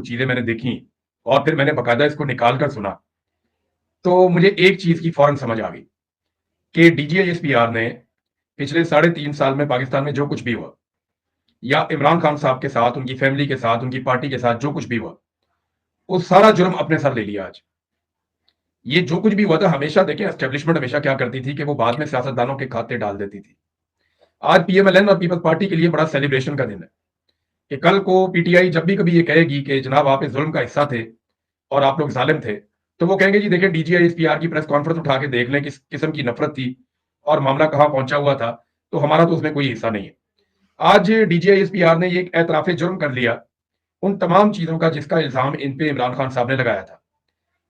चीजें मैंने देखी और फिर मैंने बकायदा इसको निकाल कर सुना, तो मुझे एक चीज की फौरन समझ आ गई कि डीजीआईएसपीआर ने पिछले 3.5 साल में पाकिस्तान में जो कुछ भी हुआ, या इमरान खान साहब के साथ, उनकी फैमिली के साथ, उनकी पार्टी के साथ जो कुछ भी हुआ, वो सारा जुर्म अपने सर ले लिया आज। ये जो कुछ भी हुआ था, हमेशा देखें एस्टेब्लिशमेंट हमेशा क्या करती थी कि वो बाद में सियासतदानों के खाते डाल देती थी। आज पीएमएलएन और पीपल्स पार्टी के लिए बड़ा सेलिब्रेशन का दिन है कि कल को पीटीआई जब भी कभी ये कहेगी कि जनाब आप इस जुल्म का हिस्सा थे और आप लोग जालिम थे, तो वो कहेंगे जी देखिए डीजीआईएसपीआर की प्रेस कॉन्फ्रेंस उठा के देख लें किस किस्म की नफरत थी और मामला कहां पहुंचा हुआ था, तो हमारा तो उसमें कोई हिस्सा नहीं है। आज डीजीआईएसपीआर ने ये एक एतराफे जुर्म कर लिया उन तमाम चीजों का जिसका इल्जाम इन पे इमरान खान साहब ने लगाया था।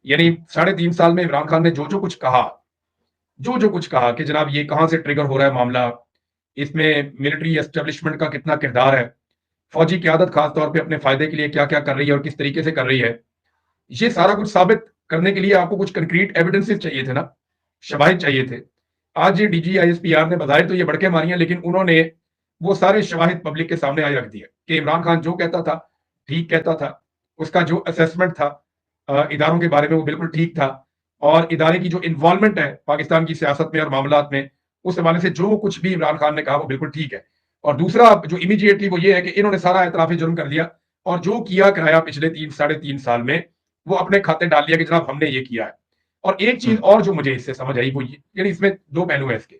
यानी 3.5 साल में इमरान खान ने जो जो कुछ कहा, जो जो कुछ कहा कि जनाब ये कहां से ट्रिगर हो रहा है मामला, इसमें मिलिट्री एस्टेब्लिशमेंट का कितना किरदार है, फौजी क्यादत खास तौर पे अपने फायदे के लिए क्या क्या कर रही है और किस तरीके से कर रही है, ये सारा कुछ साबित करने के लिए आपको कुछ कंक्रीट एविडेंसेस चाहिए थे ना, शवाहिद चाहिए थे। आज ये डीजीआईएसपीआर ने बजाय तो ये बड़के मारी हैं, लेकिन उन्होंने वो सारे शवाहिद पब्लिक के सामने आए रख दिए कि इमरान खान जो कहता था ठीक कहता था, उसका जो असेसमेंट था इदारों के बारे में वो बिल्कुल ठीक था, और इदारे की जो इन्वॉल्वमेंट है पाकिस्तान की सियासत में और मामलात में, उस हवाले से जो कुछ भी इमरान खान ने कहा वो बिल्कुल ठीक है। और दूसरा जो इमीडिएटली वो ये है कि इन्होंने सारा एतराफी जुर्म कर दिया और जो किया कराया पिछले 3 साढ़े 3 साल में वो अपने खाते डाल लिया कि जनाब हमने ये किया है। और एक चीज और जो मुझे इससे समझ आई वो ये, यानी इसमें दो पहलू है इसके।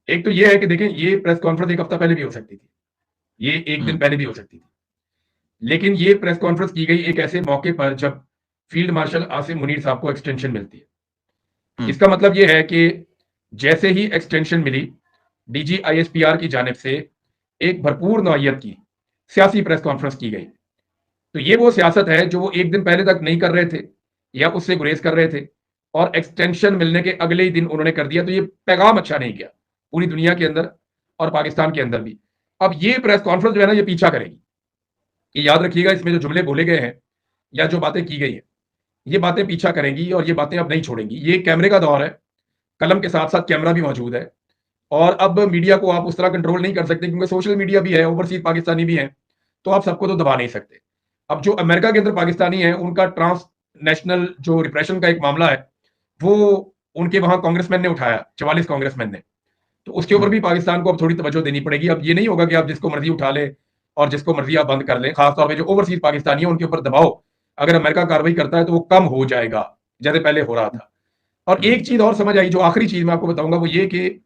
एक तो ये है कि देखें ये प्रेस कॉन्फ्रेंस एक हफ्ता पहले भी हो सकती थी, ये एक दिन पहले भी हो सकती थी, लेकिन ये प्रेस कॉन्फ्रेंस की गई एक ऐसे मौके पर जब फील्ड मार्शल आसिम मुनीर साहब को एक्सटेंशन मिलती है। इसका मतलब ये है कि जैसे ही एक्सटेंशन मिली, डीजीआईएसपीआर की जानिब से एक भरपूर नौयत की सियासी प्रेस कॉन्फ्रेंस की गई। तो ये वो सियासत है जो वो एक दिन पहले तक नहीं कर रहे थे या उससे गुरेज कर रहे थे, और एक्सटेंशन मिलने के अगले ही दिन उन्होंने कर दिया। तो ये पैगाम अच्छा नहीं गया पूरी दुनिया के अंदर और पाकिस्तान के अंदर भी। अब ये प्रेस कॉन्फ्रेंस जो है ना ये पीछा करेगी। ये याद रखिएगा, इसमें जो जुमले बोले गए हैं या जो बातें की गई हैं, ये बातें पीछा करेंगी और ये बातें अब नहीं छोड़ेंगी। ये कैमरे का दौर है, कलम के साथ साथ कैमरा भी मौजूद है, और अब मीडिया को आप उस तरह कंट्रोल नहीं कर सकते क्योंकि सोशल मीडिया भी है, ओवरसीज पाकिस्तानी भी है, तो आप सबको तो दबा नहीं सकते। अब जो अमेरिका के अंदर पाकिस्तानी है उनका ट्रांस नेशनल जो रिप्रेशन का एक मामला है, वो उनके वहां कांग्रेसमैन ने उठाया, 44 कांग्रेसमैन ने, तो उसके ऊपर भी पाकिस्तान को अब थोड़ी तवज्जो देनी पड़ेगी। अब ये नहीं होगा कि आप जिसको मर्जी उठा ले और जिसको मर्जी आप बंद कर लें। खासतौर पर जो ओवरसीज पाकिस्तानी है उनके ऊपर दबाव अगर अमेरिका कार्रवाई करता है तो वो कम हो जाएगा जैसे पहले हो रहा था। और एक चीज और समझ आई, जो आखिरी चीज मैं आपको बताऊंगा, वो ये कि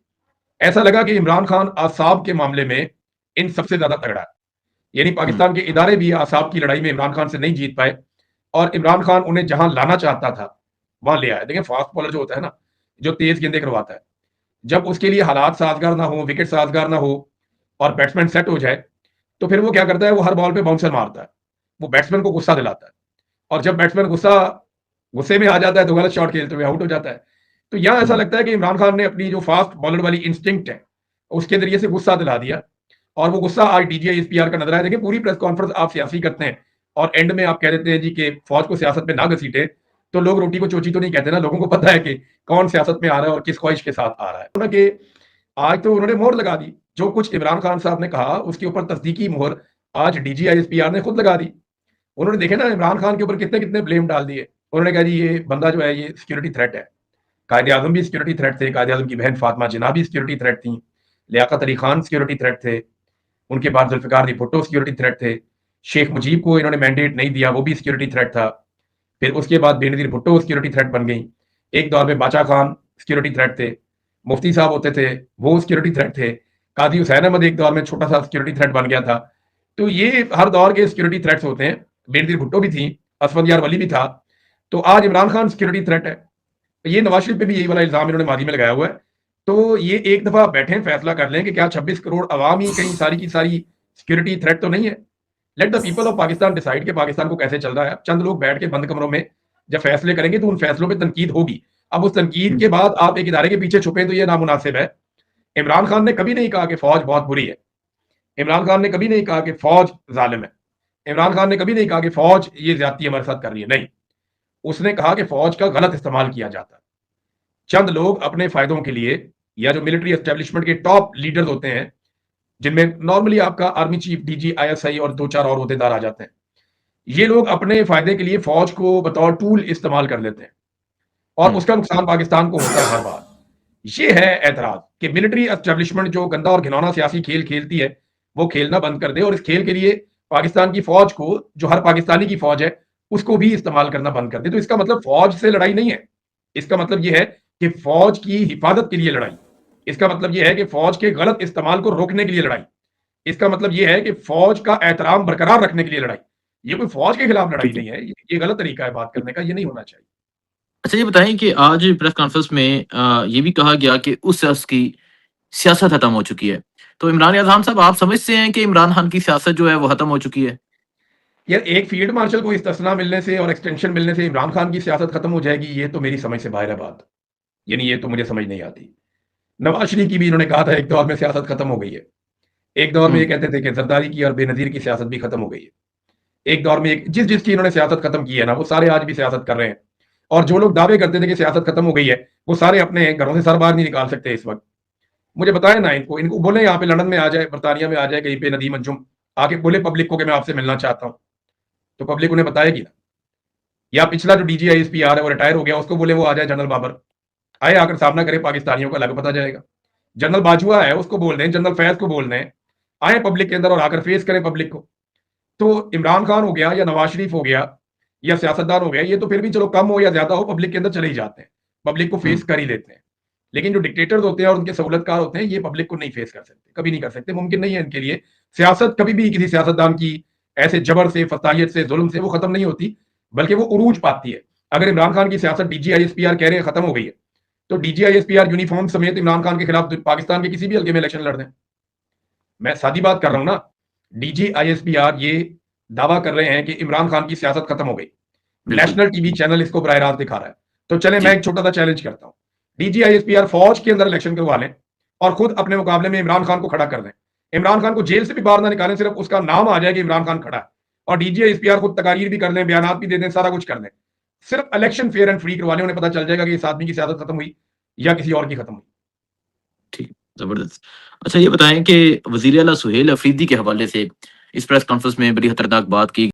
ऐसा लगा कि इमरान खान आसाब के मामले में इन सबसे ज्यादा तगड़ा है। यानी पाकिस्तान के इदारे भी आसाब की लड़ाई में इमरान खान से नहीं जीत पाए, और इमरान खान उन्हें जहां लाना चाहता था वहां ले आया। देखिए फास्ट बॉलर जो होता है ना, जो तेज गेंदें करवाता है, जब उसके लिए हालात साजगार ना हो, विकेट साजगार ना हो और बैट्समैन सेट हो जाए, तो फिर वो क्या करता है, वो हर बॉल पे बाउंसर मारता है, वो बैट्समैन को गुस्सा दिलाता है, और जब बैट्समैन गुस्से में आ जाता है तो गलत शॉट खेलते हुए आउट हो जाता है। तो यहां ऐसा लगता है कि इमरान खान ने अपनी जो फास्ट बॉलर वाली इंस्टिंक्ट है उसके जरिए से गुस्सा दिला दिया, और वो गुस्सा आज डीजीआईएसपीआर का नजर आया। देखिए पूरी प्रेस कॉन्फ्रेंस आप सियासी करते हैं और एंड में आप कह देते हैं जी कि फौज को सियासत में ना घसीटे, तो लोग रोटी को चोची तो नहीं कहते ना, लोगों को पता है कि कौन सियासत में आ रहा है और किस ख्वाहिश के साथ आ रहा है कि आज तो उन्होंने मोहर लगा दी। जो कुछ इमरान खान साहब ने कहा उसके ऊपर तस्दीकी मोहर आज डीजीआईएसपीआर ने खुद लगा दी। उन्होंने देखे ना इमरान खान के ऊपर कितने कितने ब्लेम डाल दिए। उन्होंने कहा जी ये बंदा जो है ये सिक्योरिटी थ्रेट है। कायदे आजम भी सिक्योरिटी थ्रेट थे, कायदे आजम की बहन फातिमा जिन्ना भी सिक्योरिटी थ्रेट थी, लियाकत अली खान सिक्योरिटी थ्रेट थे, उनके बाद जुल्फिकार अली भुट्टो सिक्योरिटी थ्रेट थे, शेख मुजीब को इन्होंने मैंडेट नहीं दिया, वो भी सिक्योरिटी थ्रेट था। फिर उसके बाद बेनजीर भुट्टो सिक्योरिटी थ्रेट बन गई। एक दौर में बाचा खान सिक्योरिटी थ्रेट थे, मुफ्ती साहब होते थे वो सिक्योरिटी थ्रेट थे, काजी हुसैन अहमद एक दौर में छोटा सा सिक्योरिटी थ्रेट बन गया था। तो ये हर दौर के सिक्योरिटी थ्रेट्स होते हैं। बेनजीर भुट्टो भी थी, असफद यार वली भी था, तो आज इमरान खान सिक्योरिटी थ्रेट है। ये नवाज शरीफ पे भी यही वाला इल्जाम इन्होंने माजी में लगाया हुआ है। तो ये एक दफा बैठे फैसला कर लें कि क्या 26 करोड़ अवाम ही कहीं सारी की सारी सिक्योरिटी थ्रेट तो नहीं है। Let the people of Pakistan decide कि पाकिस्तान को कैसे चल रहा है। चंद लोग बैठ के बंद कमरों में जब फैसले करेंगे तो उन फैसलों पर तनकीद होगी। अब उस तनकीद के बाद आप एक इदारे के पीछे छुपे तो ये नामुनासिब है। इमरान खान ने कभी नहीं कहा कि फौज बहुत बुरी है, इमरान खान ने कभी नहीं कहा कि फौज जालिम है, इमरान खान ने कभी नहीं कहा कि फौज ये ज्यादती हमारे साथ कर रही है। नहीं, उसने कहा कि फौज का गलत इस्तेमाल किया जाता है। चंद लोग अपने फायदों के लिए, या जो मिलिट्री एस्टेब्लिशमेंट के टॉप लीडर्स होते हैं, जिनमें नॉर्मली आपका आर्मी चीफ, डीजी, आईएसआई और 2-4 और अहदेदार आ जाते हैं, ये लोग अपने फायदे के लिए फौज को बतौर टूल इस्तेमाल कर लेते हैं और हुँ। उसका नुकसान पाकिस्तान को होता है हर बार। ये है ऐतराज़ कि मिलिट्री एस्टेब्लिशमेंट जो गंदा और घिनौना सियासी खेल खेलती है, वो खेलना बंद कर दे और इस खेल के लिए पाकिस्तान की फ़ौज को, जो हर पाकिस्तानी की फ़ौज है, उसको भी इस्तेमाल करना बंद कर दे। तो इसका मतलब फ़ौज से लड़ाई नहीं है। इसका मतलब ये है कि फ़ौज की हिफाज़त के लिए लड़ाई। इसका मतलब ये है कि फ़ौज के गलत इस्तेमाल को रोकने के लिए लड़ाई। इसका मतलब ये है कि फ़ौज का एहतराम बरकरार रखने के लिए लड़ाई। ये कोई फ़ौज के खिलाफ लड़ाई ठीक है। नहीं है। ये गलत तरीका है बात ठीक। करने का, ये नहीं होना चाहिए। अच्छा ये बताएँ कि आज प्रेस कॉन्फ्रेंस में ये भी कहा गया कि उस शख्स की सियासत खत्म हो चुकी है। तो इमरान याज़ान साहब आप समझते हैं कि इमरान खान की सियासत जो है वो खत्म हो चुकी है? यार एक फील्ड मार्शल को इस्तीफ़ा मिलने से और एक्सटेंशन मिलने से इमरान खान की सियासत खत्म हो जाएगी, ये तो मेरी समझ से बाहर है बात। यानी ये तो मुझे समझ नहीं आती। नवाज़ शरीफ की भी इन्होंने कहा था एक दौर में सियासत खत्म हो गई है। एक दौर में हुँ। ये कहते थे कि ज़रदारी की और बेनज़ीर की सियासत भी खत्म हो गई है। एक दौर में एक जिसकी इन्होंने सियासत खत्म की है ना, वो सारे आज भी सियासत कर रहे हैं। और जो लोग दावे करते थे कि सियासत खत्म हो गई है, वो सारे अपने घरों से सर बाहर नहीं निकाल सकते इस वक़्त। मुझे बताएँ ना इनको, इनको बोलें यहाँ पे लंदन में आ जाए, बर्तानिया में आ जाए, कहीं पे नदीम अंजुम, आके बोले पब्लिक को कि मैं आपसे मिलना चाहता हूँ, तो पब्लिक उन्हें बताएगी ना। या पिछला जो डीजीआईएसपीआर है वो रिटायर हो गया, उसको बोले वो आ जाए जनरल बाबर, आए आकर सामना करे, पाकिस्तानियों का लग पता जाएगा। जनरल बाजवा है उसको बोल दें, जनरल फैज को बोल दें, आए पब्लिक के अंदर और आकर फेस करें पब्लिक को। तो इमरान खान हो गया या नवाज शरीफ हो गया या सियासतदान हो गया, ये तो फिर भी चलो कम हो या ज्यादा हो पब्लिक के अंदर चले ही जाते हैं, पब्लिक को हुँ। फेस कर ही लेते हैं। लेकिन जो डिक्टेटर्स होते हैं और उनके सहूलतकार होते हैं, ये पब्लिक को नहीं फेस कर सकते, कभी नहीं कर सकते, मुमकिन नहीं है इनके लिए। सियासत कभी भी किसी सियासतदान की ऐसे जबर से, फसाहियत से, जुल्म से वो खत्म नहीं होती, बल्कि वो उरूज पाती है। अगर इमरान खान की सियासत डीजीआईएसपीआर कह रहे हैं खत्म हो गई है, तो डीजीआईएसपीआर यूनिफॉर्म समेत इमरान खान के खिलाफ पाकिस्तान के किसी भी हल्के में इलेक्शन लड़ दें। मैं सादी बात कर रहा हूं ना। डीजीआईएसपीआर ये दावा कर रहे हैं कि इमरान खान की सियासत खत्म हो गई। बिल्कुल। नेशनल टीवी चैनल इसको बराह रास्त दिखा रहा है। तो चले मैं जी। एक छोटा सा चैलेंज करता हूं। डीजीआईएसपीआर फौज के अंदर इलेक्शन करवा लें और खुद अपने मुकाबले में इमरान खान को खड़ा कर दें। इमरान खान को जेल से भी बाहर ना निकालें, सिर्फ उसका नाम आ जाए कि इमरान खान खड़ा है। और डीजीआईएसपीआर खुद तकारीर भी कर दें, बयान भी दे दें, सारा कुछ कर दें। सिर्फ इलेक्शन फेयर एंड फ्री करवा लें, उन्हें पता चल जाएगा कि इस आदमी की सियासत खत्म हुई या किसी और की खत्म हुई। ठीक, ज़बरदस्त। अच्छा ये बताएँ कि वज़ीर आला सुहेल अफ़रीदी के हवाले से इस प्रेस कॉन्फ्रेंस में बड़ी खतरनाक बात की